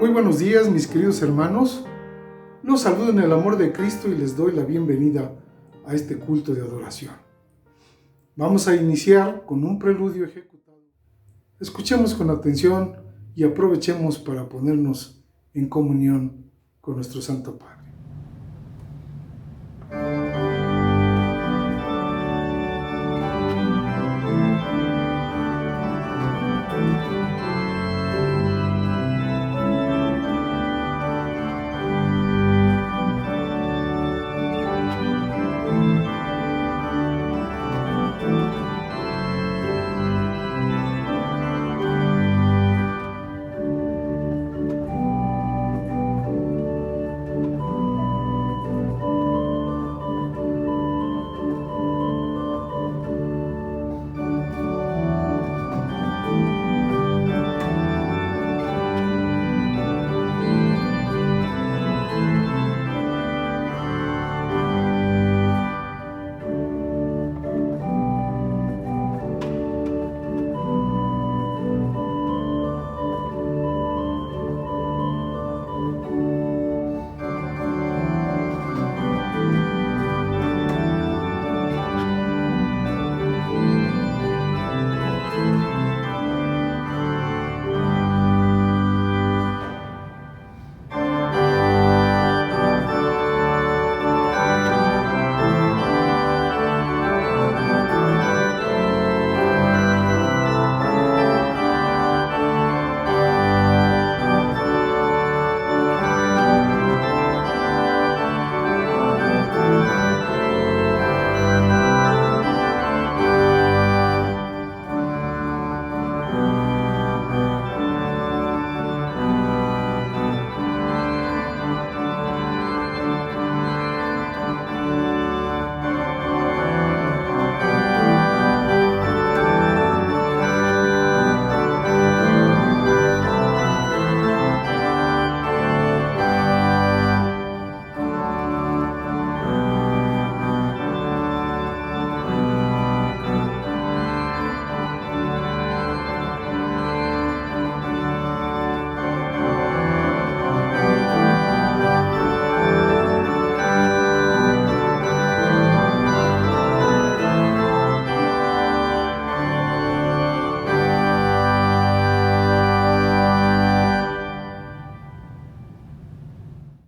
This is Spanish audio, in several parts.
Muy buenos días, mis queridos hermanos. Los saludo en el amor de Cristo y les doy la bienvenida a este culto de adoración. Vamos a iniciar con un preludio ejecutado. Escuchemos con atención y aprovechemos para ponernos en comunión con nuestro Santo Padre.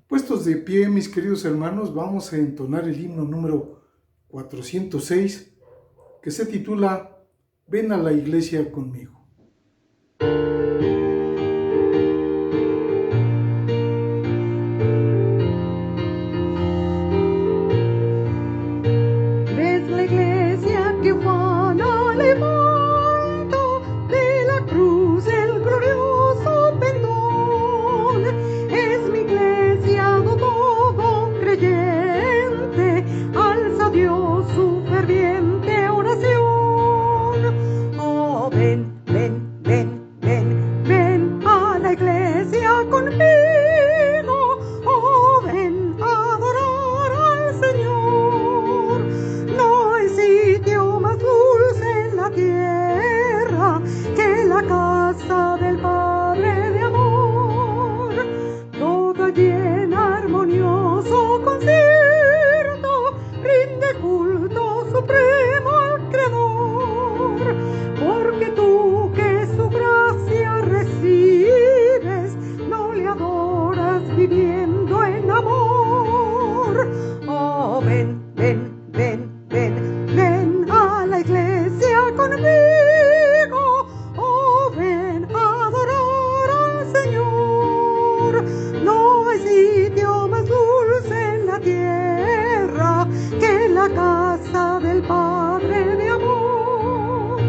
Puestos de pie, mis queridos hermanos, vamos a entonar el himno número 406, que se titula Ven a la iglesia conmigo. Ves la iglesia que Juana levanta de la cruz el glorioso pendón. Es mi iglesia do todo creyente, alza a Dios su ferviente oración. Oh, ven, ven, ven, ven, ven a la iglesia conmigo. Oh, ven a adorar al Señor. No hay sitio más dulce en la tierra que la casa del Padre de amor. Todo allí en armonioso concierto rinde culto supremo al Creador. Porque tú que su gracia recibes, no le adoras viviendo en amor. Oh, ven, ven, ven, ven, ven a la iglesia conmigo. Oh, ven a adorar al Señor. No hay sitio más dulce en la tierra que la casa del Padre de amor.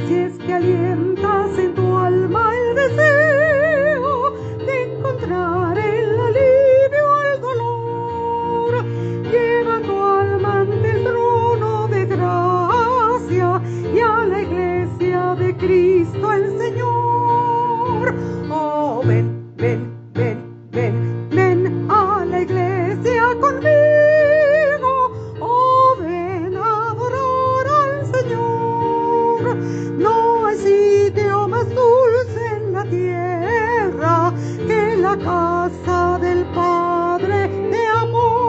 Si es que alientas en tu alma el deseo de encontrar el alivio al dolor, lleva tu alma ante el trono de gracia y a la iglesia de Cristo el Señor. Oh, ven, ven, ven, ven, ven a la iglesia conmigo. Oh, ven a adorar al Señor. No hay sitio más dulce en la tierra que la la casa del Padre de amor.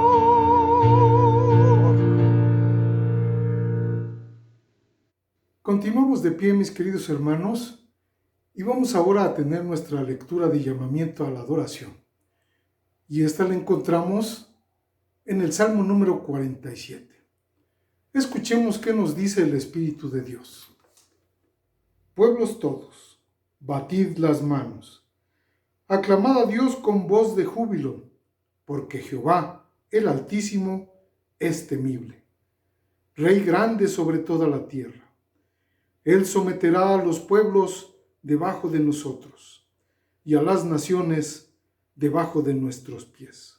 Continuamos de pie, mis queridos hermanos, y vamos ahora a tener nuestra lectura de llamamiento a la adoración. Y esta la encontramos en el Salmo número 47. Escuchemos qué nos dice el Espíritu de Dios. Pueblos todos, batid las manos, aclamad a Dios con voz de júbilo, porque Jehová, el Altísimo, es temible, Rey grande sobre toda la tierra. Él someterá a los pueblos debajo de nosotros, y a las naciones debajo de nuestros pies.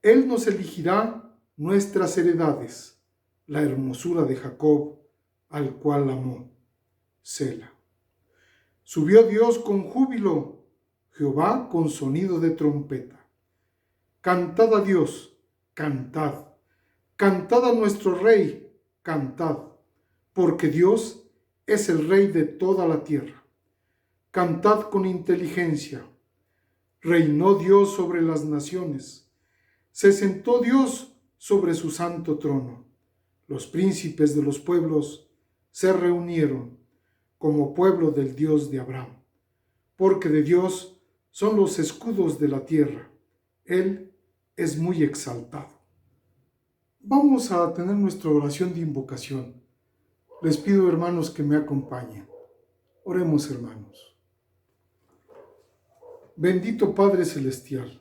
Él nos elegirá nuestras heredades, la hermosura de Jacob, al cual amó. Sela. Subió Dios con júbilo, Jehová con sonido de trompeta. Cantad a Dios, cantad, cantad a nuestro Rey, cantad, porque Dios es el Rey de toda la tierra. Cantad con inteligencia. Reinó Dios sobre las naciones. Se sentó Dios sobre su santo trono. Los príncipes de los pueblos se reunieron como pueblo del Dios de Abraham, porque de Dios son los escudos de la tierra. Él es muy exaltado. Vamos a tener nuestra oración de invocación. Les pido, hermanos, que me acompañen. Oremos, hermanos. Bendito Padre Celestial,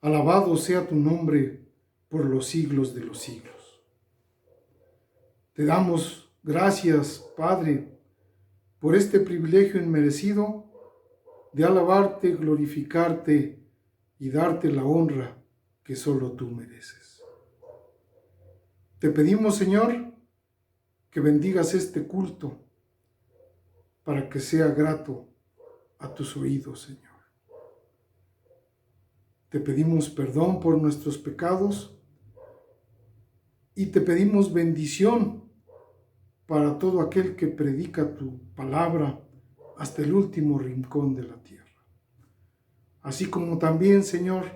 alabado sea tu nombre por los siglos de los siglos. Te damos gracias, Padre, por este privilegio inmerecido de alabarte, glorificarte y darte la honra que solo tú mereces. Te pedimos, Señor, que bendigas este culto para que sea grato a tus oídos, Señor. Te pedimos perdón por nuestros pecados y te pedimos bendición para todo aquel que predica tu palabra hasta el último rincón de la tierra. Así como también, Señor,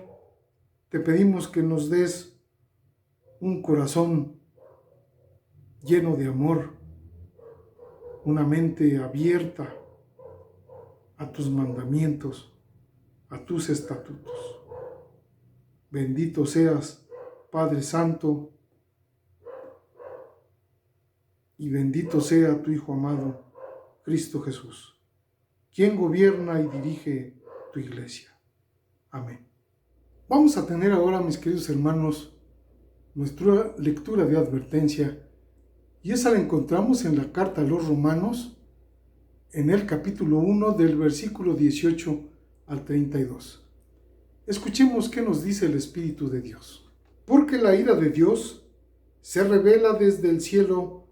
te pedimos que nos des un corazón lleno de amor, una mente abierta a tus mandamientos, a tus estatutos. Bendito seas, Padre Santo, y bendito sea tu Hijo amado, Cristo Jesús, quien gobierna y dirige tu iglesia. Amén. Vamos a tener ahora, mis queridos hermanos, nuestra lectura de advertencia, y esa la encontramos en la carta a los Romanos, en el capítulo 1, del versículo 18 al 32. Escuchemos qué nos dice el Espíritu de Dios. Porque la ira de Dios se revela desde el cielo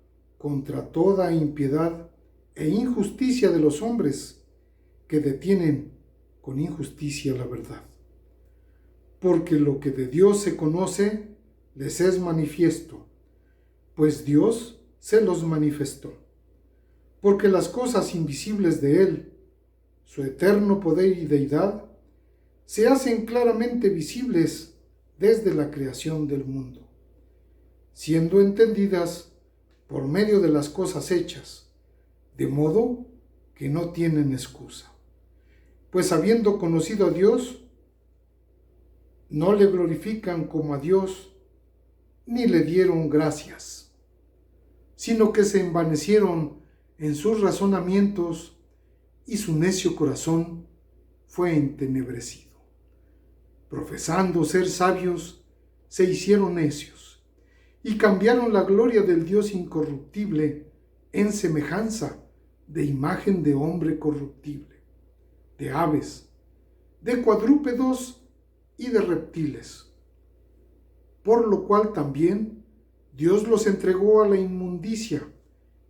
contra toda impiedad e injusticia de los hombres que detienen con injusticia la verdad. Porque lo que de Dios se conoce les es manifiesto, pues Dios se los manifestó. Porque las cosas invisibles de Él, su eterno poder y deidad, se hacen claramente visibles desde la creación del mundo, siendo entendidas por medio de las cosas hechas, de modo que no tienen excusa. Pues habiendo conocido a Dios, no le glorifican como a Dios, ni le dieron gracias, sino que se envanecieron en sus razonamientos y su necio corazón fue entenebrecido. Profesando ser sabios, se hicieron necios y cambiaron la gloria del Dios incorruptible en semejanza de imagen de hombre corruptible, de aves, de cuadrúpedos y de reptiles. Por lo cual también Dios los entregó a la inmundicia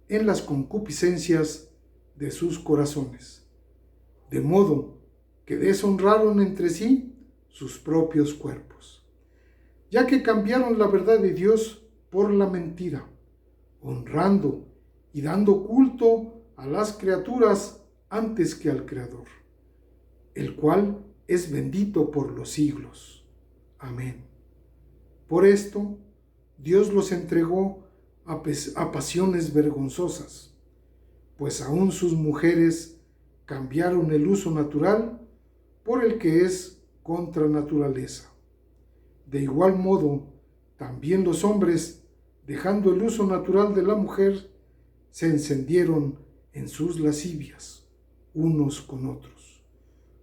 en las concupiscencias de sus corazones, de modo que deshonraron entre sí sus propios cuerpos, ya que cambiaron la verdad de Dios por la mentira, honrando y dando culto a las criaturas antes que al Creador, el cual es bendito por los siglos. Amén. Por esto, Dios los entregó a pasiones vergonzosas, pues aún sus mujeres cambiaron el uso natural por el que es contra naturaleza. De igual modo, también los hombres, dejando el uso natural de la mujer, se encendieron en sus lascivias, unos con otros,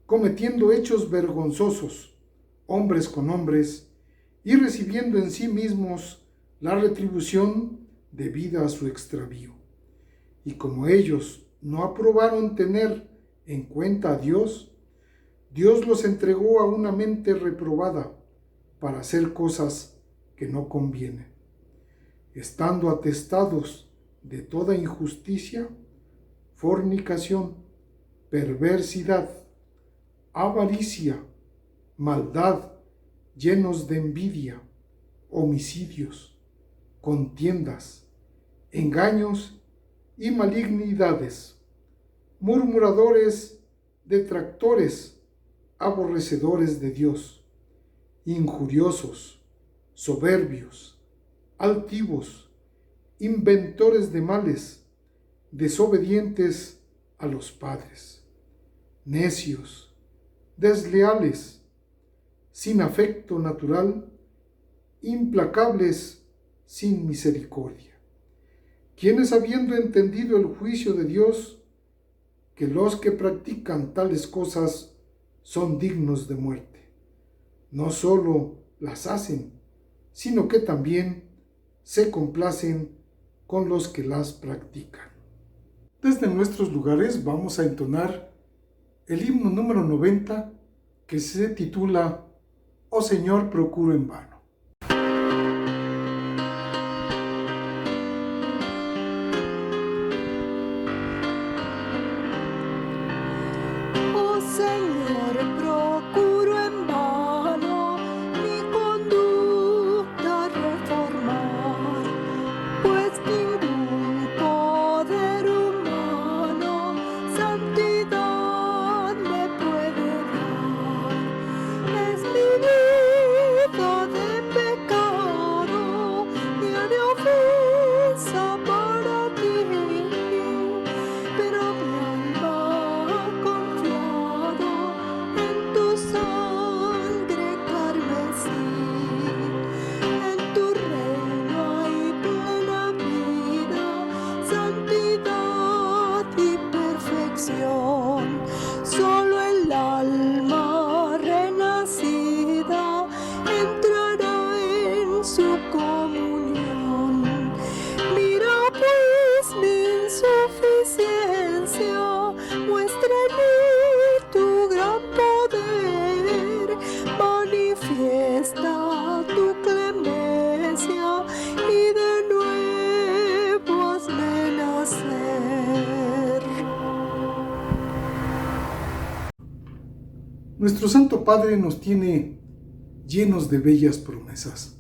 cometiendo hechos vergonzosos, hombres con hombres, y recibiendo en sí mismos la retribución debida a su extravío. Y como ellos no aprobaron tener en cuenta a Dios, Dios los entregó a una mente reprobada para hacer cosas que no convienen, estando atestados de toda injusticia, fornicación, perversidad, avaricia, maldad, llenos de envidia, homicidios, contiendas, engaños y malignidades, murmuradores, detractores, aborrecedores de Dios, injuriosos, soberbios, altivos, inventores de males, desobedientes a los padres, necios, desleales, sin afecto natural, implacables, sin misericordia, quienes habiendo entendido el juicio de Dios, que los que practican tales cosas son dignos de muerte, no solo las hacen, sino que también se complacen con los que las practican. Desde nuestros lugares vamos a entonar el himno número 90, que se titula «Oh Señor, procuro en vano». Oh Señor, procuro en vano mi conducta reformar, pues ningún poder humano santidad me puede dar. Es mi vida de pecado, día de ofensa para ti, pero mi alma confiado en tu sangre carmesí. En tu reino hay plena vida, santidad y perfección. Solo el alma renacida entrará en su comunión. Mira pues mi insuficiencia, muestra en mí tu gran poder, manifiesta tu clemencia y de nuevo hazme nacer. Nuestro Santo Padre nos tiene llenos de bellas promesas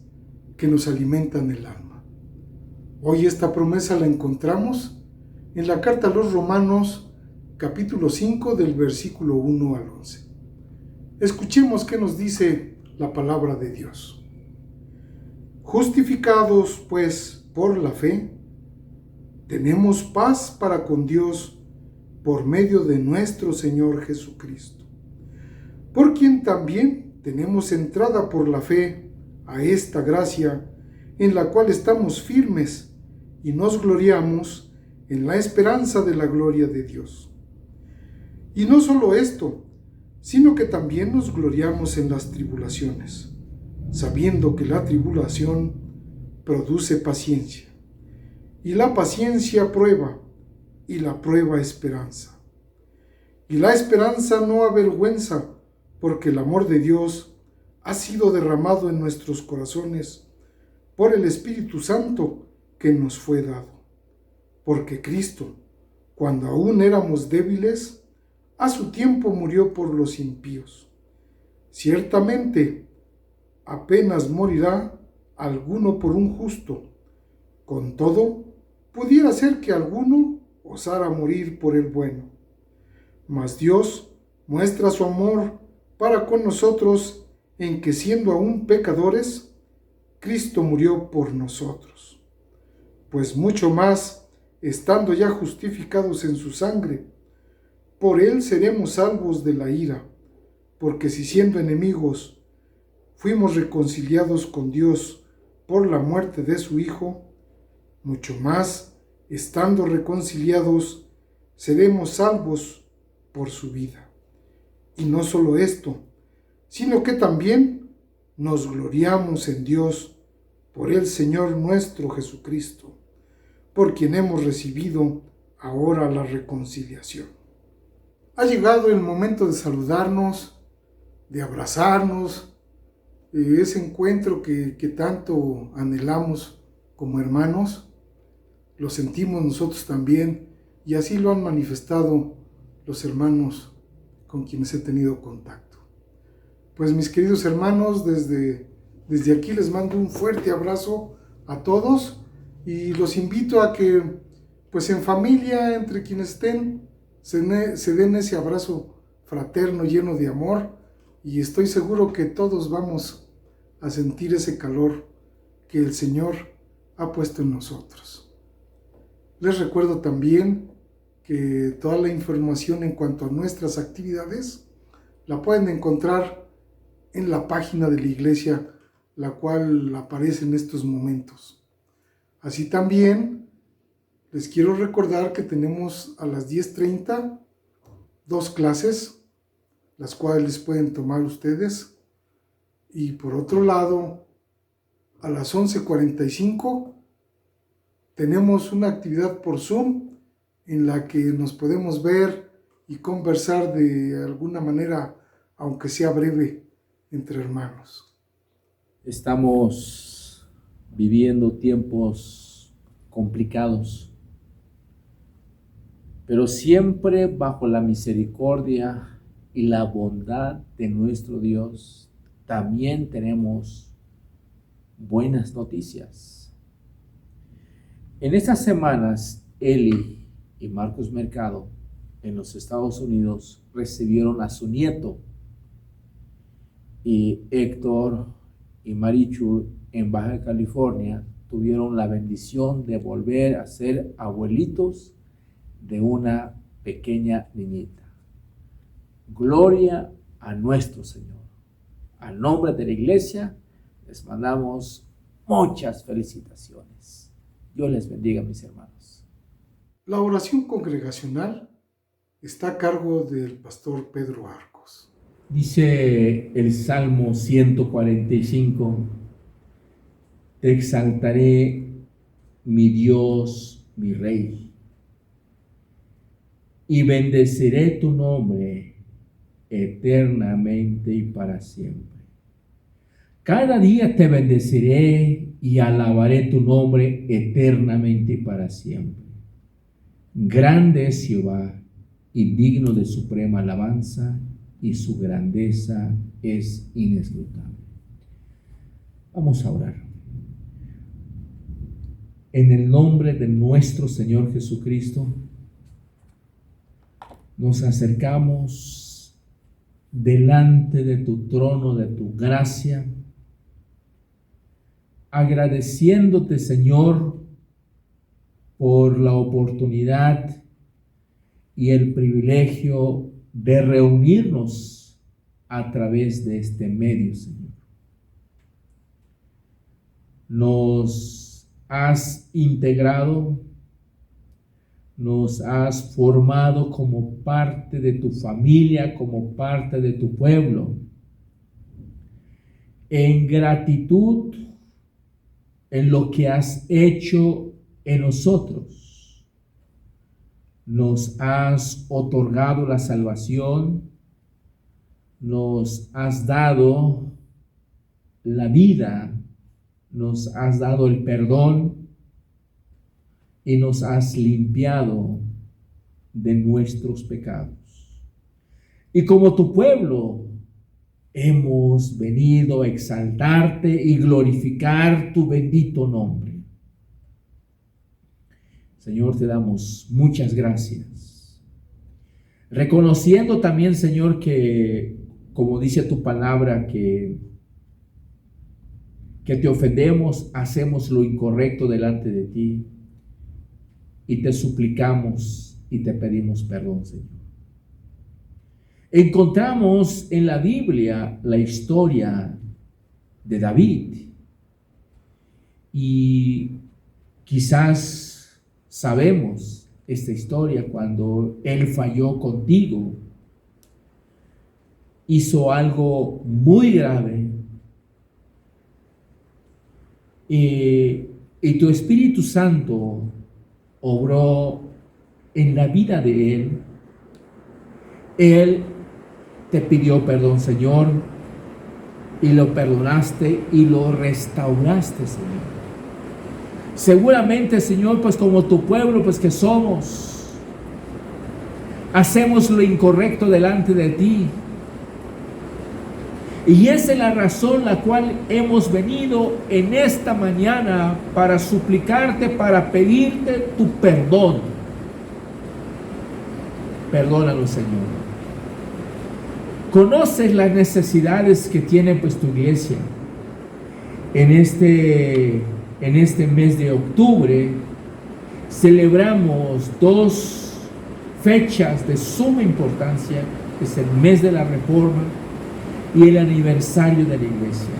que nos alimentan el alma. Hoy esta promesa la encontramos en la carta a los Romanos, capítulo 5, del versículo 1 al 11. Escuchemos qué nos dice la palabra de Dios. Justificados, pues, por la fe, tenemos paz para con Dios por medio de nuestro Señor Jesucristo, por quien también tenemos entrada por la fe a esta gracia en la cual estamos firmes y nos gloriamos en la esperanza de la gloria de Dios. Y no solo esto, sino que también nos gloriamos en las tribulaciones, sabiendo que la tribulación produce paciencia, y la paciencia prueba, y la prueba esperanza. Y la esperanza no avergüenza, porque el amor de Dios ha sido derramado en nuestros corazones por el Espíritu Santo que nos fue dado. Porque Cristo, cuando aún éramos débiles, a su tiempo murió por los impíos. Ciertamente, apenas morirá alguno por un justo. Con todo, pudiera ser que alguno osara morir por el bueno. Mas Dios muestra su amor para con nosotros, en que siendo aún pecadores, Cristo murió por nosotros. Pues mucho más, estando ya justificados en su sangre, por él seremos salvos de la ira, porque si siendo enemigos fuimos reconciliados con Dios por la muerte de su Hijo, mucho más, estando reconciliados, seremos salvos por su vida. Y no solo esto, sino que también nos gloriamos en Dios por el Señor nuestro Jesucristo, por quien hemos recibido ahora la reconciliación. Ha llegado el momento de saludarnos, de abrazarnos, ese encuentro que tanto anhelamos como hermanos. Lo sentimos nosotros también, y así lo han manifestado los hermanos con quienes he tenido contacto. Pues mis queridos hermanos, desde aquí les mando un fuerte abrazo a todos y los invito a que, pues en familia, entre quienes estén, se den ese abrazo fraterno lleno de amor, y estoy seguro que todos vamos a sentir ese calor que el Señor ha puesto en nosotros. Les recuerdo también que toda la información en cuanto a nuestras actividades la pueden encontrar en la página de la iglesia, la cual aparece en estos momentos. Así también les quiero recordar que tenemos a las 10:30 2 clases, las cuales pueden tomar ustedes. Y por otro lado, a las 11:45 tenemos una actividad por Zoom en la que nos podemos ver y conversar de alguna manera, aunque sea breve, entre hermanos. Estamos viviendo tiempos complicados, pero siempre bajo la misericordia y la bondad de nuestro Dios. También tenemos buenas noticias. En estas semanas, Eli y Marcos Mercado en los Estados Unidos recibieron a su nieto, y Héctor y Marichu en Baja California tuvieron la bendición de volver a ser abuelitos de una pequeña niñita. Gloria a nuestro Señor. Al nombre de la iglesia les mandamos muchas felicitaciones. Dios les bendiga, mis hermanos. La oración congregacional está a cargo del pastor Pedro Arcos. Dice el Salmo 145: Te exaltaré, mi Dios, mi Rey, y bendeciré tu nombre eternamente y para siempre. Cada día te bendeciré y alabaré tu nombre eternamente y para siempre. Grande es Jehová y digno de suprema alabanza, y su grandeza es inescrutable. Vamos a orar. En el nombre de nuestro Señor Jesucristo, nos acercamos delante de tu trono, de tu gracia, agradeciéndote, Señor, por la oportunidad y el privilegio de reunirnos a través de este medio, Señor. Nos has integrado, nos has formado como parte de tu familia, como parte de tu pueblo. En gratitud en lo que has hecho en nosotros, nos has otorgado la salvación, nos has dado la vida, nos has dado el perdón y nos has limpiado de nuestros pecados. Y como tu pueblo, hemos venido a exaltarte y glorificar tu bendito nombre. Señor, te damos muchas gracias. Reconociendo también, Señor, que como dice tu palabra, que te ofendemos, hacemos lo incorrecto delante de ti y te suplicamos y te pedimos perdón, Señor. Encontramos en la Biblia la historia de David y quizás sabemos esta historia cuando él falló contigo, hizo algo muy grave y tu Espíritu Santo obró en la vida de él. Él te pidió perdón, Señor, y lo perdonaste y lo restauraste, Señor. Seguramente, Señor, pues como tu pueblo, pues que somos, hacemos lo incorrecto delante de ti. Y esa es la razón la cual hemos venido en esta mañana para suplicarte, para pedirte tu perdón. Perdónanos, Señor. Conoces las necesidades que tiene pues tu iglesia. En este mes de octubre celebramos dos fechas de suma importancia, que es el mes de la Reforma y el aniversario de la iglesia.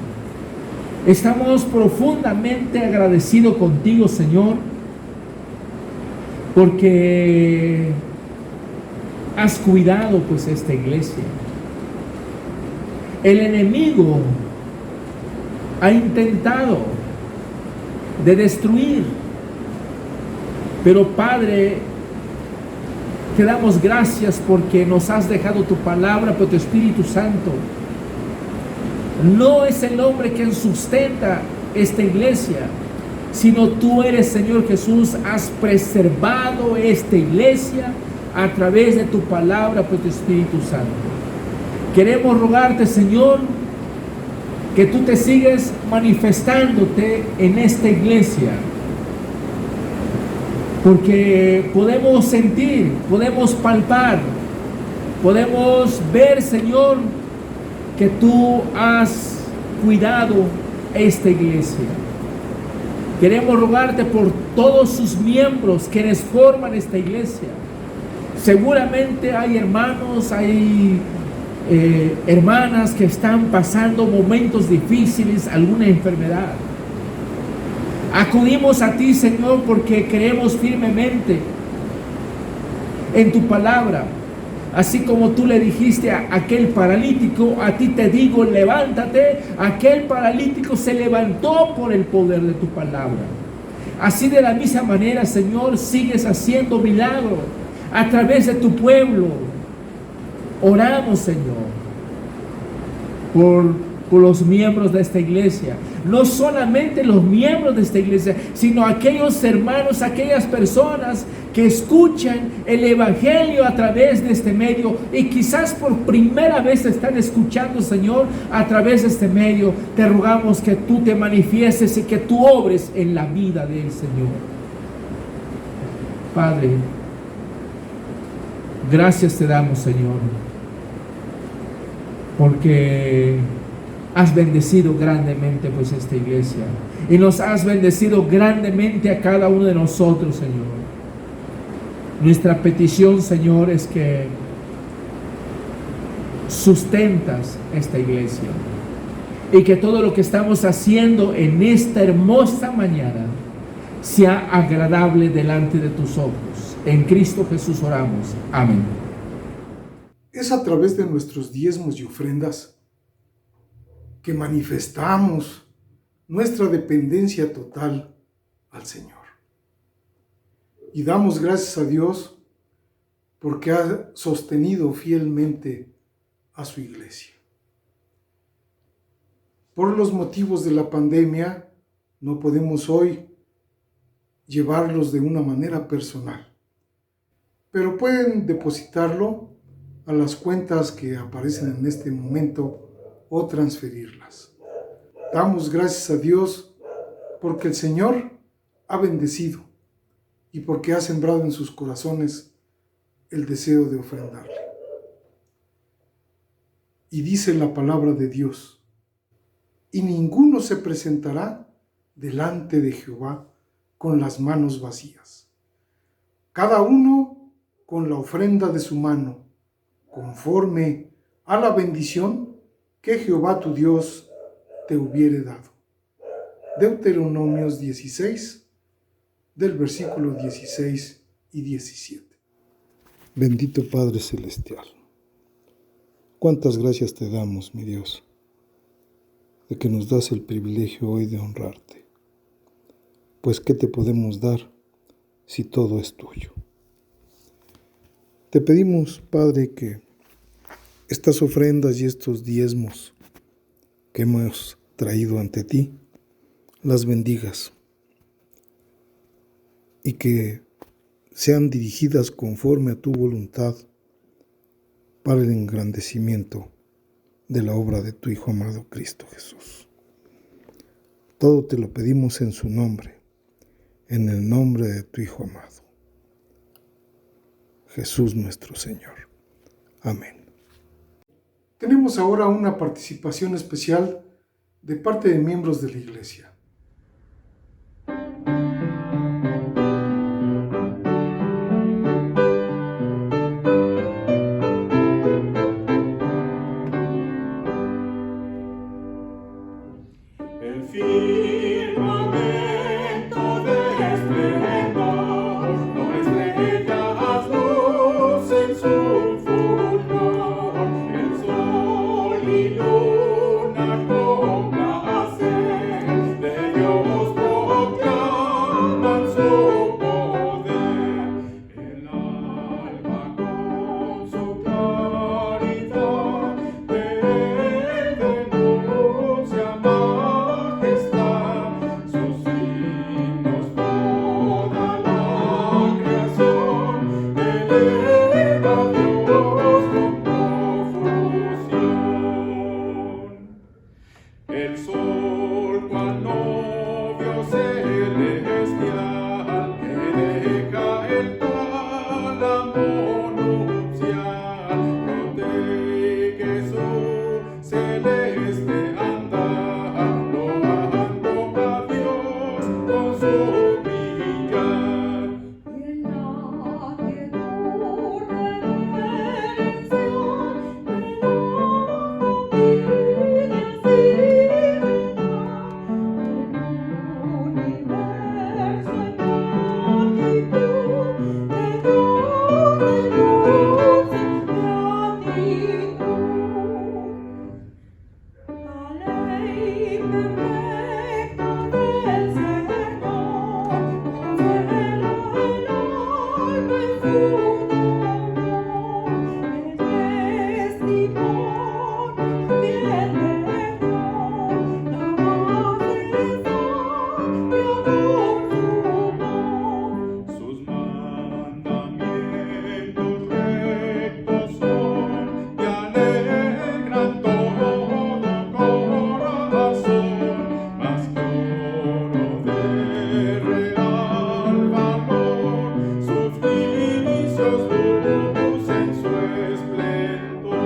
Estamos profundamente agradecidos contigo, Señor, porque has cuidado pues esta iglesia. El enemigo ha intentado de destruir, pero Padre, te damos gracias porque nos has dejado tu palabra, pero tu Espíritu Santo no es el hombre quien sustenta esta iglesia, sino tú eres, Señor Jesús, has preservado esta iglesia a través de tu palabra, por tu Espíritu Santo. Queremos rogarte, Señor, que tú te sigues manifestándote en esta iglesia, porque podemos sentir, podemos palpar, podemos ver, Señor, que tú has cuidado esta iglesia. Queremos rogarte por todos sus miembros quienes forman esta iglesia. Seguramente hay hermanos, hay hermanas que están pasando momentos difíciles, alguna enfermedad. Acudimos a ti, Señor, porque creemos firmemente en tu palabra. Así como tú le dijiste a aquel paralítico, a ti te digo, levántate. Aquel paralítico se levantó por el poder de tu palabra. Así de la misma manera, Señor, sigues haciendo milagros a través de tu pueblo. Oramos, Señor, por los miembros de esta iglesia. No solamente los miembros de esta iglesia, sino aquellos hermanos, aquellas personas que escuchan el evangelio a través de este medio y quizás por primera vez están escuchando, Señor, a través de este medio. Te rogamos que tú te manifiestes y que tú obres en la vida del Señor. Padre, gracias te damos, Señor, porque has bendecido grandemente pues esta iglesia y nos has bendecido grandemente a cada uno de nosotros, Señor. Nuestra petición, Señor, es que sustentas esta iglesia y que todo lo que estamos haciendo en esta hermosa mañana sea agradable delante de tus ojos. En Cristo Jesús oramos. Amén. Es a través de nuestros diezmos y ofrendas que manifestamos nuestra dependencia total al Señor. Y damos gracias a Dios porque ha sostenido fielmente a su iglesia. Por los motivos de la pandemia, no podemos hoy llevarlos de una manera personal, pero pueden depositarlo a las cuentas que aparecen en este momento o transferirlas. Damos gracias a Dios porque el Señor ha bendecido y porque ha sembrado en sus corazones el deseo de ofrendarle. Y dice la palabra de Dios: y ninguno se presentará delante de Jehová con las manos vacías. Cada uno con la ofrenda de su mano, conforme a la bendición que Jehová tu Dios te hubiere dado. Deuteronomios 16, del versículo 16 y 17. Bendito Padre Celestial, cuántas gracias te damos, mi Dios, de que nos das el privilegio hoy de honrarte. Pues, ¿qué te podemos dar si todo es tuyo? Te pedimos, Padre, que estas ofrendas y estos diezmos que hemos traído ante ti, las bendigas y que sean dirigidas conforme a tu voluntad para el engrandecimiento de la obra de tu Hijo amado Cristo Jesús. Todo te lo pedimos en su nombre, en el nombre de tu Hijo amado, Jesús nuestro Señor. Amén. Tenemos ahora una participación especial de parte de miembros de la Iglesia. El firmamento de esplendor, no estrellas lucen su fulgor, el sol y luna con placer de Dios proclaman su poder. El alba con su claridad de él denuncia majestad, sus signos toda la creación eleva a Dios con profusión. El sol cual novio celestial que deja el tálamo nupcial, protege su celeste andar, loando a Dios con su brillar. Y en la que corre redención de la familia Sus mandamientos rectos son y alegran todo corazón, más que oro de real valor, sus juicios lucen su esplendor.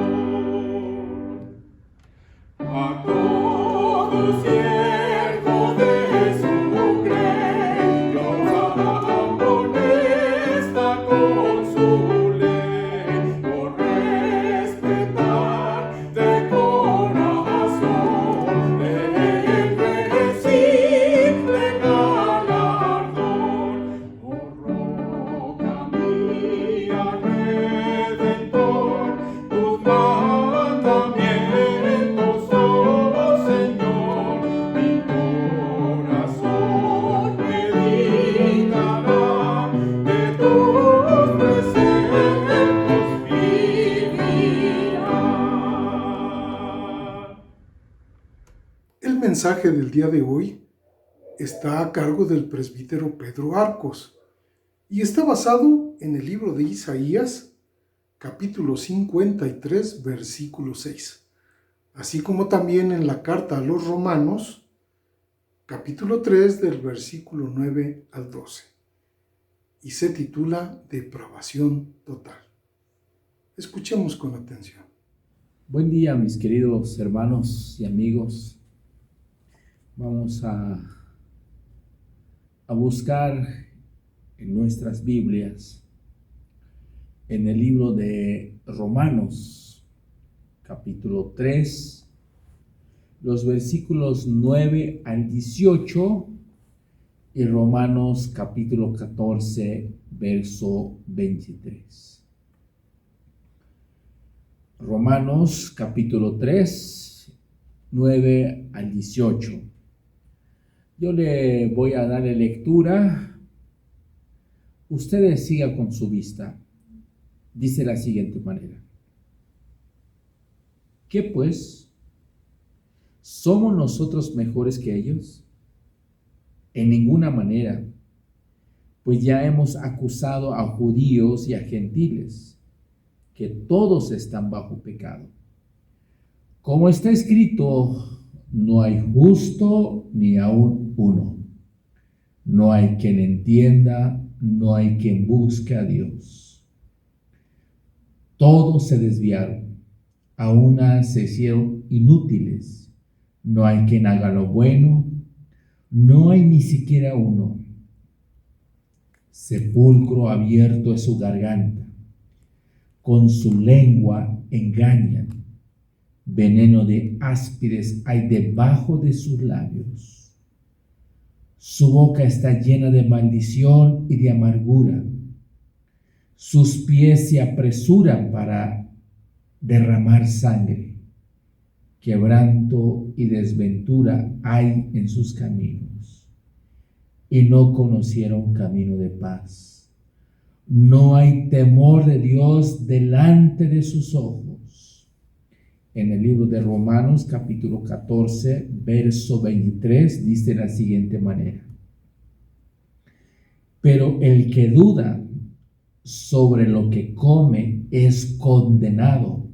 A todo siervo de su grey, amonesta con su ley, por respetar de corazón, de él recibe galardón. Oh roca mía, Redentor, tus mandamientos, oh Señor, mi corazón meditará, de tus preceptos vivirá. El mensaje del día de hoy está a cargo del presbítero Pedro Arcos y está basado en el libro de Isaías, capítulo 53, versículo 6, así como también en la carta a los Romanos, capítulo 3, del versículo 9 al 12, y se titula Depravación total. Escuchemos con atención. Buen día, mis queridos hermanos y amigos. Vamos a buscar en nuestras Biblias, en el libro de Romanos, capítulo 3, los versículos 9 al 18 y Romanos capítulo 14, verso 23. Romanos capítulo 3, 9 al 18. Yo le voy a dar lectura. Ustedes sigan con su vista. Dice de la siguiente manera. ¿Qué pues? ¿Somos nosotros mejores que ellos? En ninguna manera, pues ya hemos acusado a judíos y a gentiles, que todos están bajo pecado. Como está escrito, no hay justo ni aun uno. No hay quien entienda, no hay quien busque a Dios. Todos se desviaron, a una se hicieron inútiles. No hay quien haga lo bueno, no hay ni siquiera uno. Sepulcro abierto es su garganta. Con su lengua engañan. Veneno de áspides hay debajo de sus labios. Su boca está llena de maldición y de amargura. Sus pies se apresuran para derramar sangre. Quebranto y desventura hay en sus caminos. Y no conocieron camino de paz. No hay temor de Dios delante de sus ojos. En el libro de Romanos, capítulo 14, verso 23, dice de la siguiente manera. Pero el que duda sobre lo que come es condenado,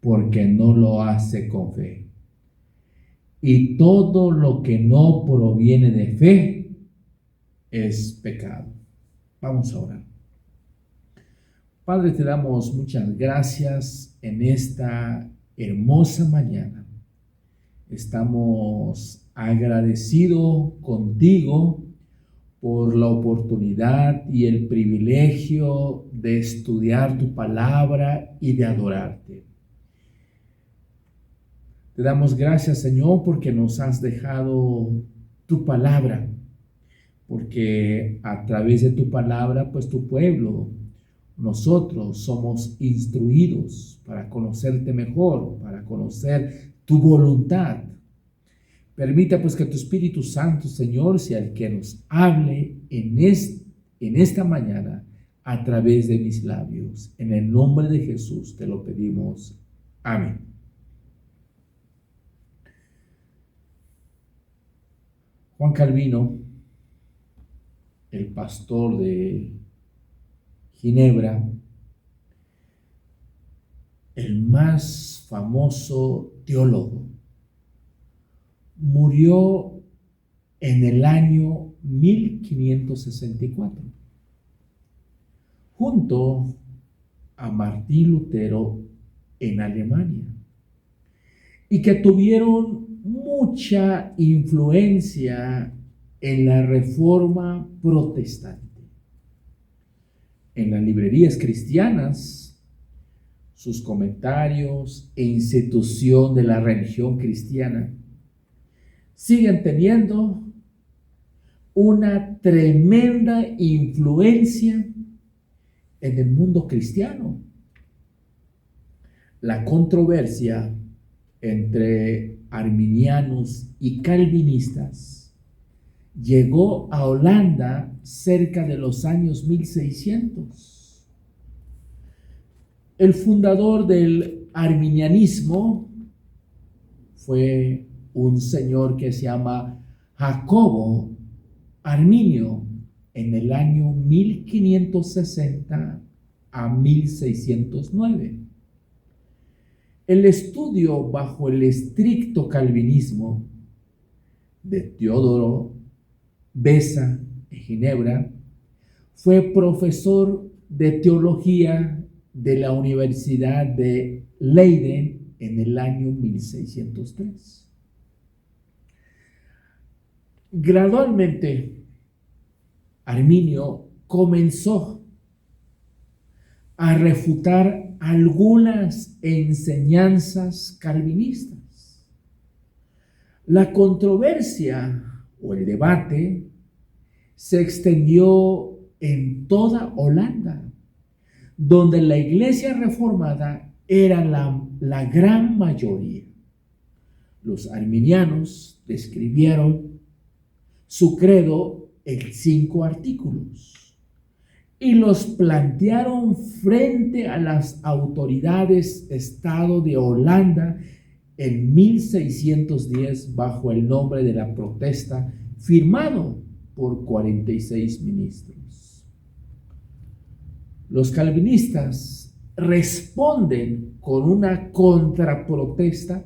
porque no lo hace con fe. Y todo lo que no proviene de fe es pecado. Vamos a orar. Padre, te damos muchas gracias en esta hermosa mañana. Estamos agradecidos contigo por la oportunidad y el privilegio de estudiar tu palabra y de adorarte. Te damos gracias, Señor, porque nos has dejado tu palabra, porque a través de tu palabra, pues tu pueblo, nosotros somos instruidos para conocerte mejor, para conocer tu voluntad. Permita pues que tu Espíritu Santo, Señor, sea el que nos hable en esta mañana a través de mis labios. En el nombre de Jesús te lo pedimos. Amén. Juan Calvino, el pastor de Ginebra, el más famoso teólogo, murió en el año 1564, junto a Martín Lutero en Alemania, y que tuvieron mucha influencia en la Reforma protestante. En las librerías cristianas, sus comentarios e institución de la religión cristiana siguen teniendo una tremenda influencia en el mundo cristiano. La controversia entre arminianos y calvinistas llegó a Holanda cerca de los años 1600. El fundador del arminianismo fue un señor que se llama Jacobo Arminio en el año 1560 a 1609. El estudio bajo el estricto calvinismo de Teodoro Beza en Ginebra fue profesor de teología de la Universidad de Leiden en el año 1603. Gradualmente, Arminio comenzó a refutar algunas enseñanzas calvinistas. La controversia o el debate se extendió en toda Holanda, donde la iglesia reformada era la gran mayoría. Los arminianos describieron su credo en 5 artículos y los plantearon frente a las autoridades Estado de Holanda en 1610 bajo el nombre de la protesta, firmado por 46 ministros. Los calvinistas responden con una contraprotesta,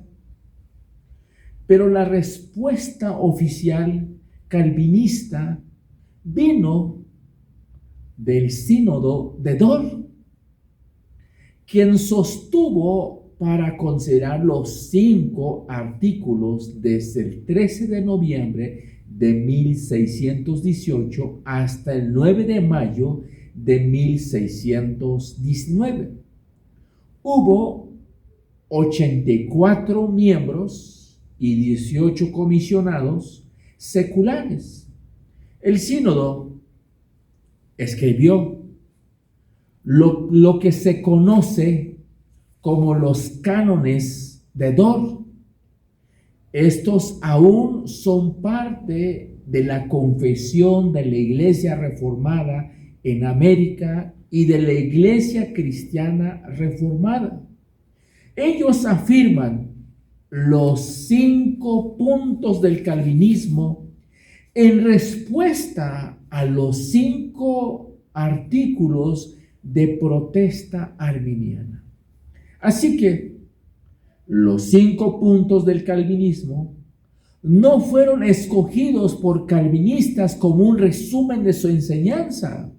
pero la respuesta oficial calvinista vino del sínodo de Dort, quien sostuvo para considerar los 5 artículos desde el 13 de noviembre de 1618 hasta el 9 de mayo de 1619. Hubo 84 miembros y 18 comisionados seculares. El sínodo escribió lo que se conoce como los cánones de Dort. Estos aún son parte de la confesión de la Iglesia Reformada en América y de la Iglesia Cristiana Reformada. Ellos afirman los 5 puntos del calvinismo en respuesta a los 5 artículos de protesta arminiana. Así que los 5 puntos del calvinismo no fueron escogidos por calvinistas como un resumen de su enseñanza.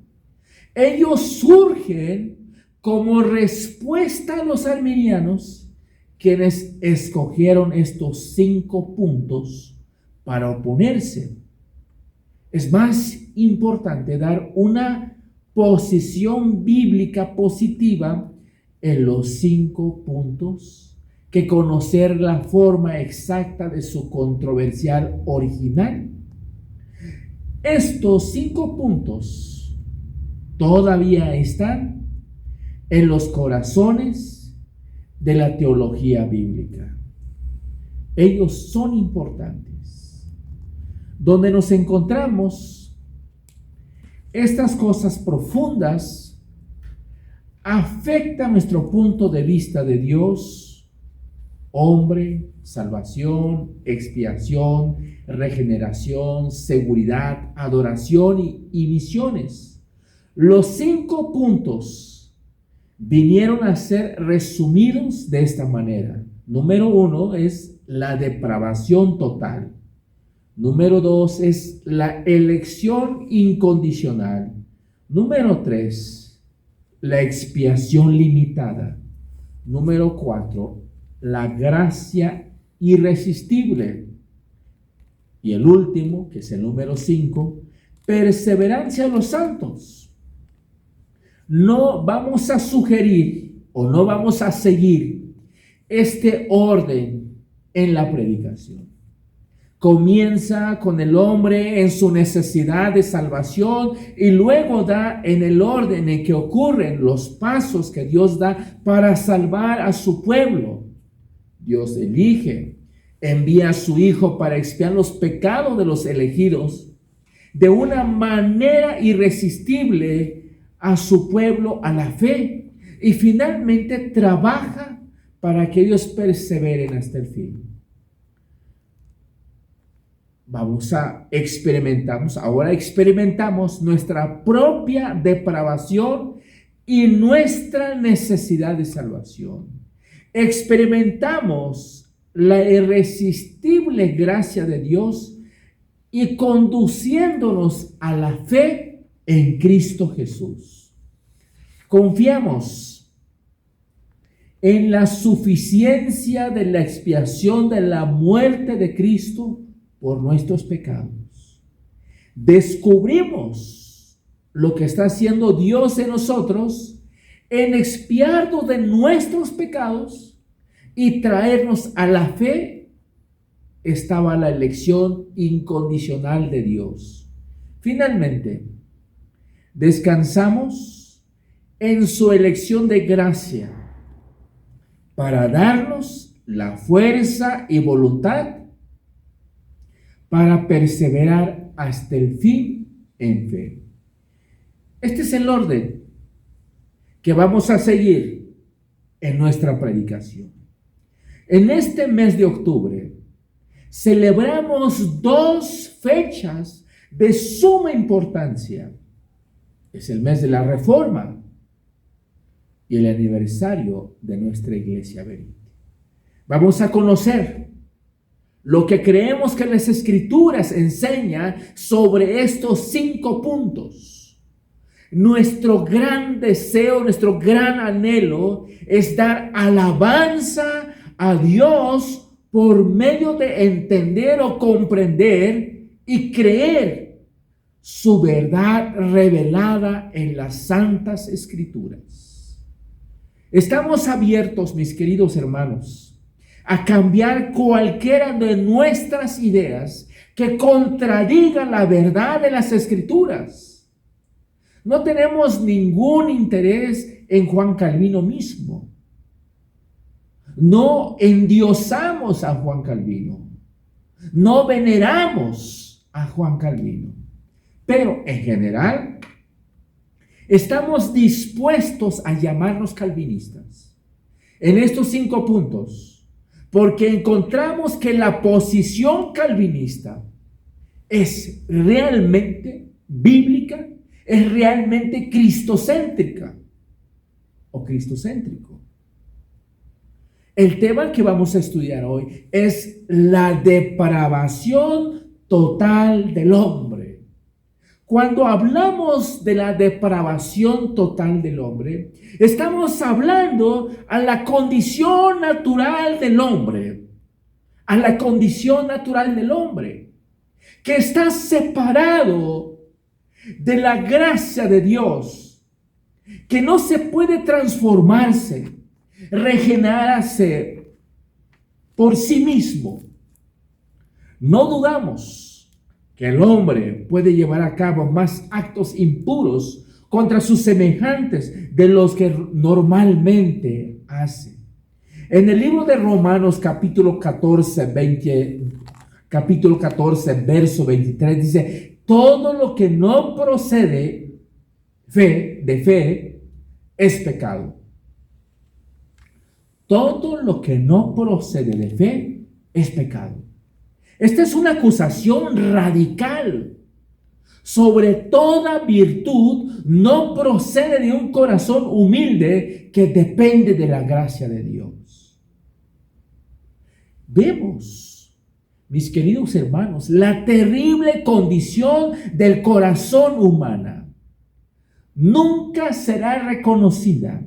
Ellos surgen como respuesta a los arminianos, quienes escogieron estos 5 puntos para oponerse. Es más importante dar una posición bíblica positiva en los 5 puntos que conocer la forma exacta de su controversial original. Estos 5 puntos todavía están en los corazones de la teología bíblica. Ellos son importantes. Donde nos encontramos, estas cosas profundas afectan nuestro punto de vista de Dios, hombre, salvación, expiación, regeneración, seguridad, adoración y misiones. Los 5 puntos vinieron a ser resumidos de esta manera. Número 1 es la depravación total. Número 2 es la elección incondicional. Número 3, la expiación limitada. Número 4, la gracia irresistible. Y el último, que es el número 5, perseverancia de los santos. No vamos a sugerir o no vamos a seguir este orden en la predicación. Comienza con el hombre en su necesidad de salvación y luego da en el orden en que ocurren los pasos que Dios da para salvar a su pueblo. Dios elige, envía a su Hijo para expiar los pecados de los elegidos de una manera irresistible a su pueblo a la fe y finalmente trabaja para que ellos perseveren hasta el fin. Ahora experimentamos nuestra propia depravación y nuestra necesidad de salvación. Experimentamos la irresistible gracia de Dios y conduciéndonos a la fe en Cristo Jesús. Confiamos en la suficiencia de la expiación de la muerte de Cristo por nuestros pecados. Descubrimos lo que está haciendo Dios en nosotros en expiarnos de nuestros pecados y traernos a la fe. Estaba la elección incondicional de Dios. Finalmente, descansamos en su elección de gracia para darnos la fuerza y voluntad para perseverar hasta el fin en fe. Este es el orden que vamos a seguir en nuestra predicación. En este mes de octubre celebramos dos fechas de suma importancia. Es el mes de la Reforma y el aniversario de nuestra Iglesia Verite. Vamos a conocer lo que creemos que las Escrituras enseñan sobre estos 5 puntos. Nuestro gran deseo, nuestro gran anhelo es dar alabanza a Dios por medio de entender o comprender y creer su verdad revelada en las Santas Escrituras. Estamos abiertos, mis queridos hermanos, a cambiar cualquiera de nuestras ideas que contradigan la verdad de las Escrituras. No tenemos ningún interés en Juan Calvino mismo. No endiosamos a Juan Calvino. No veneramos a Juan Calvino. Pero en general, estamos dispuestos a llamarnos calvinistas en estos 5 puntos, porque encontramos que la posición calvinista es realmente bíblica, es realmente cristocéntrica o cristocéntrico. El tema que vamos a estudiar hoy es la depravación total del hombre. Cuando hablamos de la depravación total del hombre, estamos hablando a la condición natural del hombre, a la condición natural del hombre, que está separado de la gracia de Dios, que no se puede transformarse, regenerarse por sí mismo. No dudamos que el hombre puede llevar a cabo más actos impuros contra sus semejantes de los que normalmente hace. En el libro de Romanos capítulo 14, verso 23 dice: todo lo que no procede de fe es pecado. Todo lo que no procede de fe es pecado. Esta es una acusación radical. Sobre toda virtud no procede de un corazón humilde que depende de la gracia de Dios. Vemos, mis queridos hermanos, la terrible condición del corazón humana. Nunca será reconocida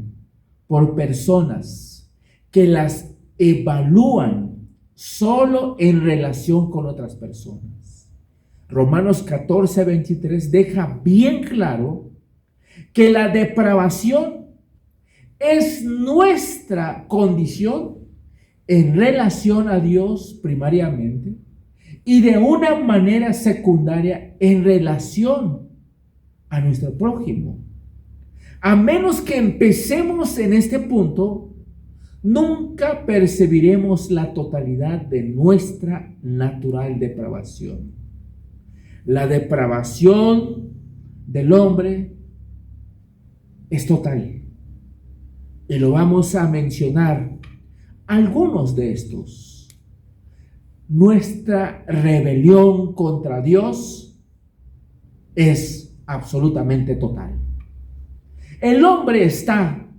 por personas que las evalúan solo en relación con otras personas. Romanos 14, 23 deja bien claro que la depravación es nuestra condición en relación a Dios primariamente y de una manera secundaria en relación a nuestro prójimo. A menos que empecemos en este punto, nunca percibiremos la totalidad de nuestra natural depravación. La depravación del hombre es total. Y lo vamos a mencionar algunos de estos. Nuestra rebelión contra Dios es absolutamente total. El hombre está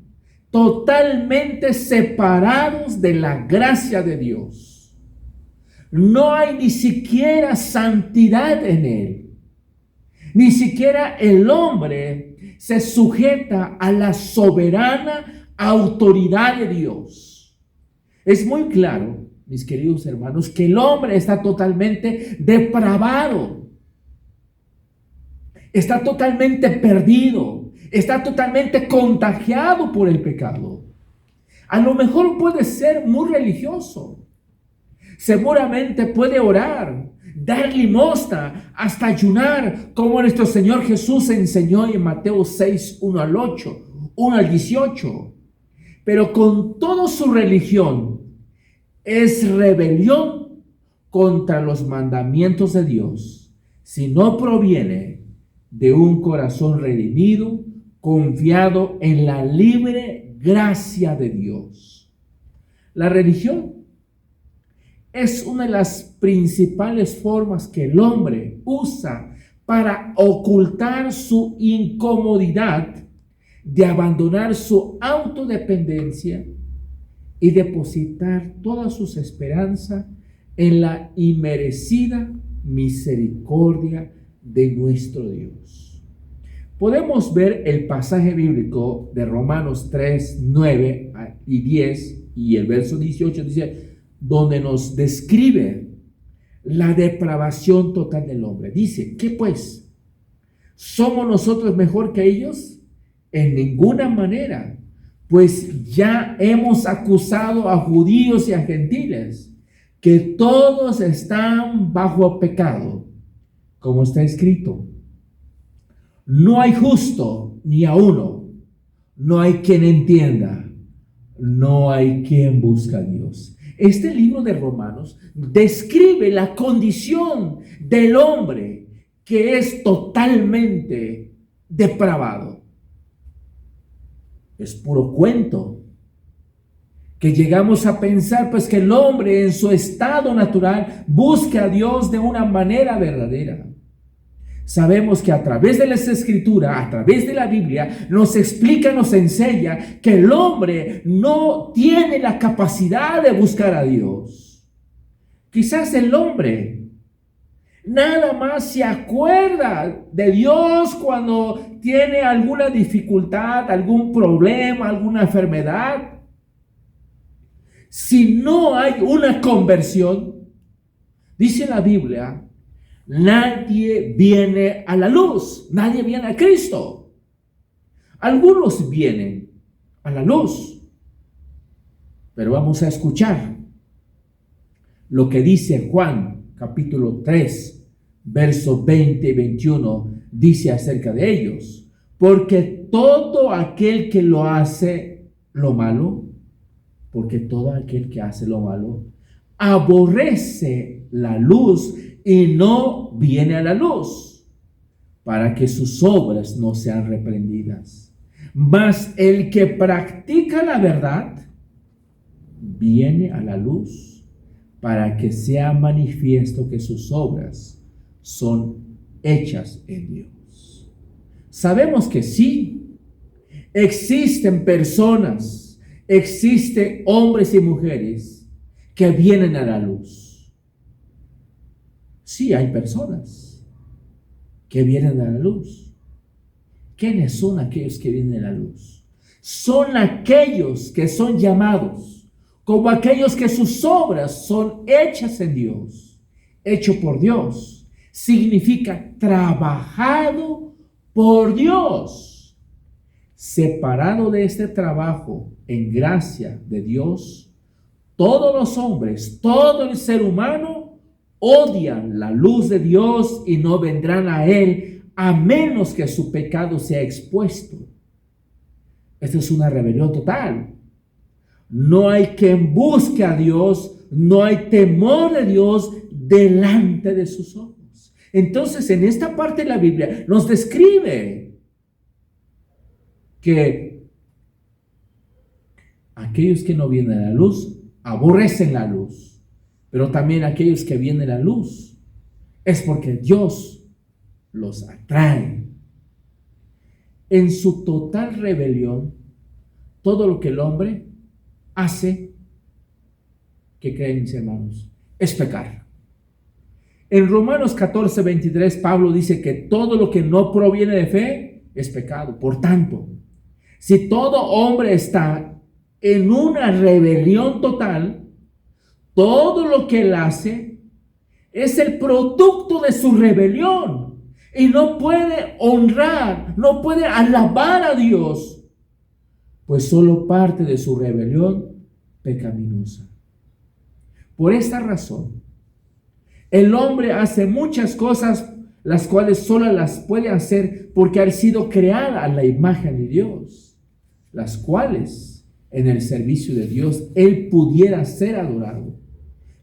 totalmente separados de la gracia de Dios. No hay ni siquiera santidad en él. Ni siquiera el hombre se sujeta a la soberana autoridad de Dios. Es muy claro, mis queridos hermanos, que el hombre está totalmente depravado, está totalmente perdido, está totalmente contagiado por el pecado. A lo mejor puede ser muy religioso, seguramente puede orar, dar limosna, hasta ayunar, como nuestro Señor Jesús enseñó en Mateo 6, 1 al 8, 1 al 18. Pero con toda su religión es rebelión contra los mandamientos de Dios, si no proviene de un corazón redimido, confiado en la libre gracia de Dios. La religión es una de las principales formas que el hombre usa para ocultar su incomodidad de abandonar su autodependencia y depositar toda su esperanza en la inmerecida misericordia de nuestro Dios. Podemos ver el pasaje bíblico de Romanos 3, 9 y 10 y el verso 18 dice, donde nos describe la depravación total del hombre. Dice, ¿qué pues? ¿Somos nosotros mejor que ellos? En ninguna manera, pues ya hemos acusado a judíos y a gentiles, que todos están bajo pecado, como está escrito. No hay justo ni a uno, no hay quien entienda, no hay quien busque a Dios. Este libro de Romanos describe la condición del hombre que es totalmente depravado. Es puro cuento que llegamos a pensar pues que el hombre en su estado natural busca a Dios de una manera verdadera. Sabemos que a través de la Escritura, a través de la Biblia, nos explica, nos enseña que el hombre no tiene la capacidad de buscar a Dios. Quizás el hombre nada más se acuerda de Dios cuando tiene alguna dificultad, algún problema, alguna enfermedad. Si no hay una conversión, dice la Biblia, nadie viene a la luz, nadie viene a Cristo. Algunos vienen a la luz, pero vamos a escuchar lo que dice Juan, capítulo 3, versos 20 y 21, dice acerca de ellos. Porque todo aquel que lo hace lo malo, porque todo aquel que hace lo malo, aborrece la luz y no viene a la luz, para que sus obras no sean reprendidas. Mas el que practica la verdad, viene a la luz, para que sea manifiesto que sus obras son hechas en Dios. Sabemos que sí, existen personas, existen hombres y mujeres que vienen a la luz. Sí, hay personas que vienen a la luz. ¿Quiénes son aquellos que vienen a la luz? Son aquellos que son llamados, como aquellos que sus obras son hechas en Dios. Hecho por Dios significa trabajado por Dios. Separado de este trabajo en gracia de Dios, todos los hombres, todo el ser humano odian la luz de Dios y no vendrán a Él a menos que su pecado sea expuesto. Esta es una rebelión total. No hay quien busque a Dios, no hay temor de Dios delante de sus ojos. Entonces, en esta parte de la Biblia nos describe que aquellos que no vienen a la luz aborrecen la luz. Pero también aquellos que vienen a la luz es porque Dios los atrae. En su total rebelión, todo lo que el hombre hace, ¿qué creen mis hermanos? Es pecar. En Romanos 14, 23, Pablo dice que todo lo que no proviene de fe es pecado. Por tanto, Si todo hombre está en una rebelión total, todo lo que él hace es el producto de su rebelión y no puede honrar, no puede alabar a Dios, pues solo parte de su rebelión pecaminosa. Por esta razón, el hombre hace muchas cosas las cuales solo las puede hacer porque ha sido creada a la imagen de Dios, las cuales en el servicio de Dios él pudiera ser adorado.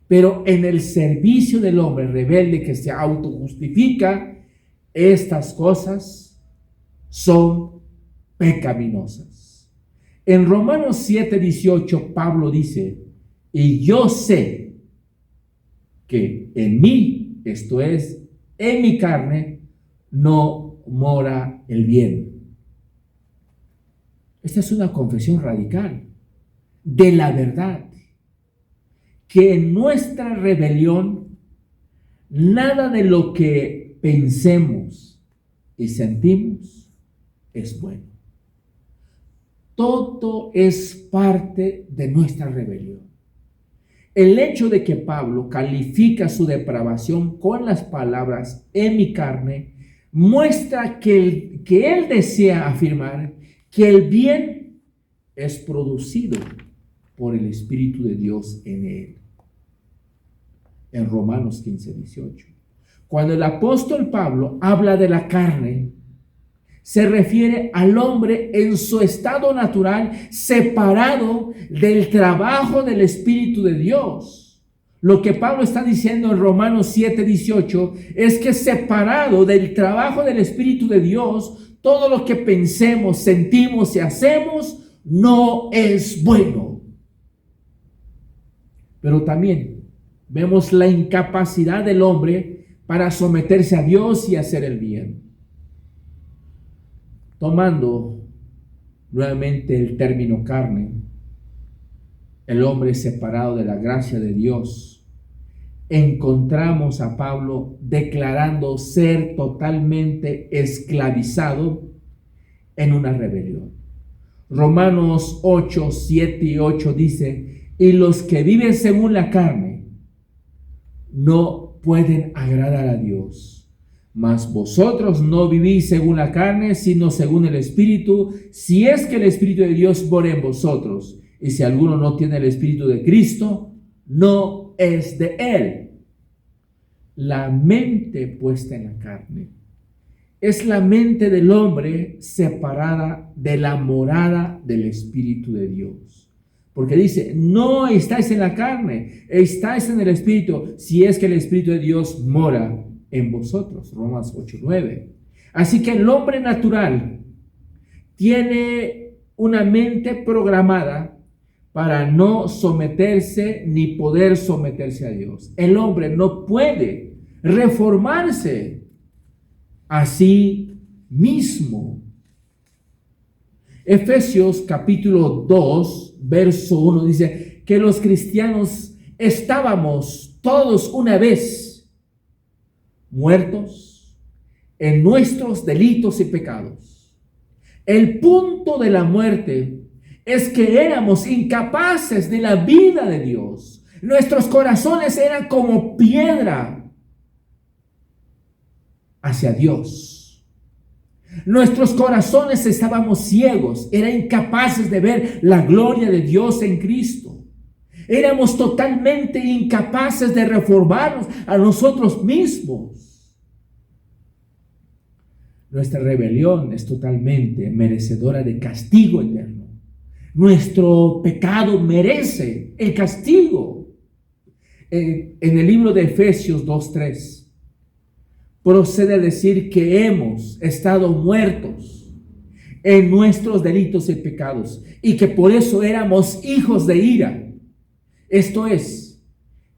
Pero en el servicio del hombre rebelde que se autojustifica, estas cosas son pecaminosas. En Romanos 7:18 Pablo dice, y yo sé que en mí, esto es, en mi carne, no mora el bien. Esta es una confesión radical de la verdad, que en nuestra rebelión, nada de lo que pensemos y sentimos es bueno. Todo es parte de nuestra rebelión. El hecho de que Pablo califica su depravación con las palabras en mi carne muestra que él desea afirmar que el bien es producido por el Espíritu de Dios en él. En Romanos 15:18. Cuando el apóstol Pablo habla de la carne, se refiere al hombre en su estado natural, separado del trabajo del Espíritu de Dios. Lo que Pablo está diciendo en Romanos 7:18 es que separado del trabajo del Espíritu de Dios, todo lo que pensemos, sentimos y hacemos no es bueno. Pero también vemos la incapacidad del hombre para someterse a Dios y hacer el bien. Tomando nuevamente el término carne, el hombre separado de la gracia de Dios, encontramos a Pablo declarando ser totalmente esclavizado en una rebelión. Romanos 8:7-8 dice, y los que viven según la carne no pueden agradar a Dios. Mas vosotros no vivís según la carne, sino según el Espíritu, si es que el Espíritu de Dios mora en vosotros. Y si alguno no tiene el Espíritu de Cristo, no es de él. La mente puesta en la carne es la mente del hombre separada de la morada del Espíritu de Dios. Porque dice, no estáis en la carne, estáis en el Espíritu, si es que el Espíritu de Dios mora en vosotros. Romanos 8:9. Así que el hombre natural tiene una mente programada para no someterse ni poder someterse a Dios. El hombre no puede reformarse a sí mismo. Efesios capítulo 2, verso 1 dice que los cristianos estábamos todos una vez muertos en nuestros delitos y pecados. El punto de la muerte es que éramos incapaces de la vida de Dios. Nuestros corazones eran como piedra hacia Dios. Nuestros corazones estábamos ciegos, eran incapaces de ver la gloria de Dios en Cristo. Éramos totalmente incapaces de reformarnos a nosotros mismos. Nuestra rebelión es totalmente merecedora de castigo eterno. Nuestro pecado merece el castigo. En el libro de Efesios 2:3 procede a decir que hemos estado muertos en nuestros delitos y pecados y que por eso éramos hijos de ira. Esto es,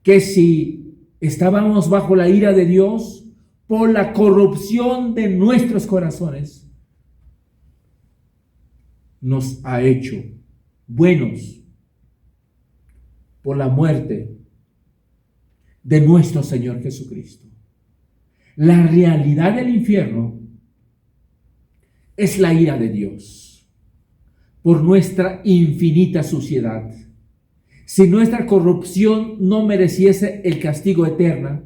que si estábamos bajo la ira de Dios por la corrupción de nuestros corazones, nos ha hecho buenos por la muerte de nuestro Señor Jesucristo. La realidad del infierno es la ira de Dios. por nuestra infinita suciedad. Si nuestra corrupción no mereciese el castigo eterno,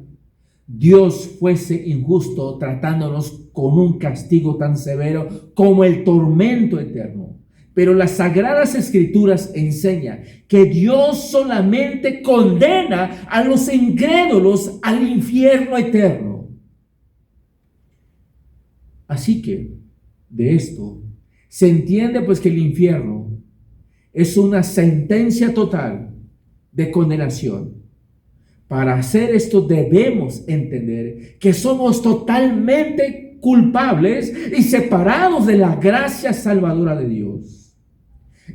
Dios fuese injusto tratándonos con un castigo tan severo como el tormento eterno. Pero las Sagradas Escrituras enseñan que Dios solamente condena a los incrédulos al infierno eterno. Así que, de esto, se entiende pues que el infierno es una sentencia total de condenación. Para hacer esto debemos entender que somos totalmente culpables y separados de la gracia salvadora de Dios.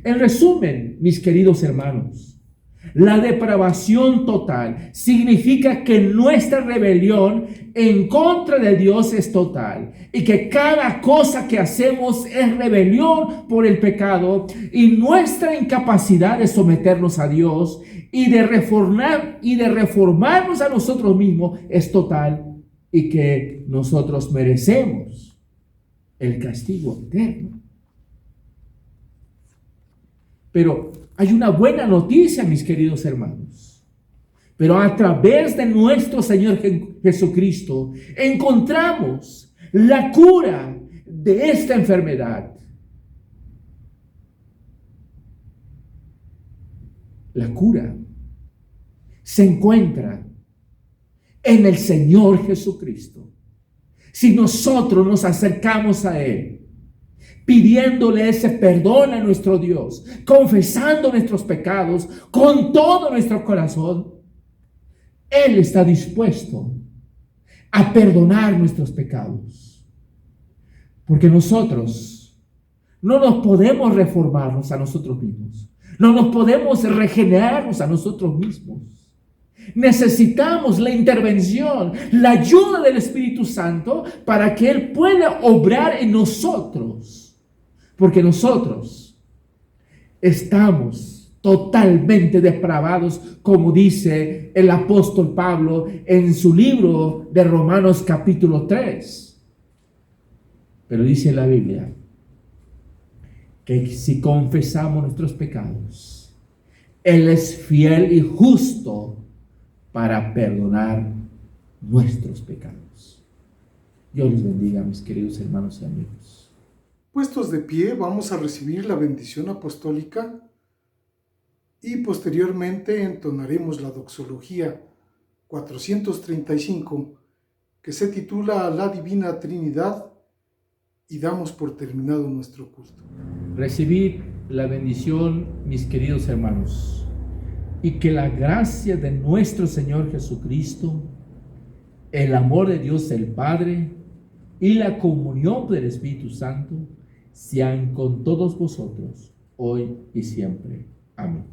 En resumen, mis queridos hermanos, la depravación total significa que nuestra rebelión en contra de Dios es total y que cada cosa que hacemos es rebelión por el pecado, y nuestra incapacidad de someternos a Dios y de reformarnos a nosotros mismos es total, y que nosotros merecemos el castigo eterno. Pero hay una buena noticia, mis queridos hermanos. Pero a través de nuestro Señor Jesucristo encontramos la cura de esta enfermedad. La cura se encuentra en el Señor Jesucristo. Si nosotros nos acercamos a Él, pidiéndole ese perdón a nuestro Dios, confesando nuestros pecados con todo nuestro corazón, Él está dispuesto a perdonar nuestros pecados. Porque nosotros no nos podemos reformarnos a nosotros mismos. No nos podemos regenerarnos a nosotros mismos. Necesitamos la intervención, la ayuda del Espíritu Santo para que Él pueda obrar en nosotros. Porque nosotros estamos totalmente depravados, como dice el apóstol Pablo en su libro de Romanos capítulo 3. Pero dice la Biblia que si confesamos nuestros pecados, Él es fiel y justo para perdonar nuestros pecados. Dios les bendiga, mis queridos hermanos y amigos. Puestos de pie, vamos a recibir la bendición apostólica y posteriormente entonaremos la doxología 435, que se titula La Divina Trinidad, y damos por terminado nuestro culto. Recibid la bendición, mis queridos hermanos, y que la gracia de nuestro Señor Jesucristo, el amor de Dios el Padre y la comunión del Espíritu Santo sean con todos vosotros, hoy y siempre. Amén.